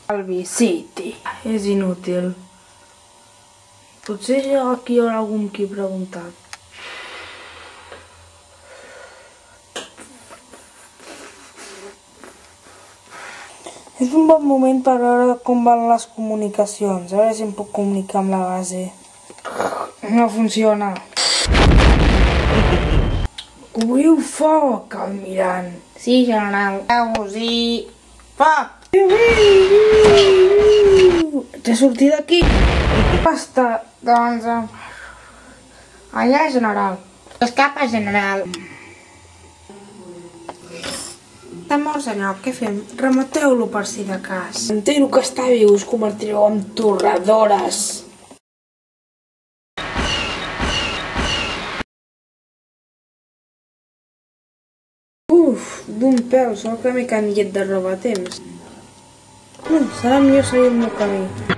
Albi City. És inútil. Potser aquí hi haurà algú qui ha preguntat. És un bon moment per veure com van les comunicacions. A veure si em puc comunicar amb la base. No funciona. Obriu foc, almirant. Sí, general. Vamos i... Foc! T'he sortit d'aquí? Basta. Doncs... allà, general. Escapa, general. Està mort, senyor. Què fem? Remateu-lo per si de cas. Entero que està viu, us convertireu en torradores. Uf, d'un pèl, sort que m'he canviat de roba a temps. Serà millor seguir el meu camí.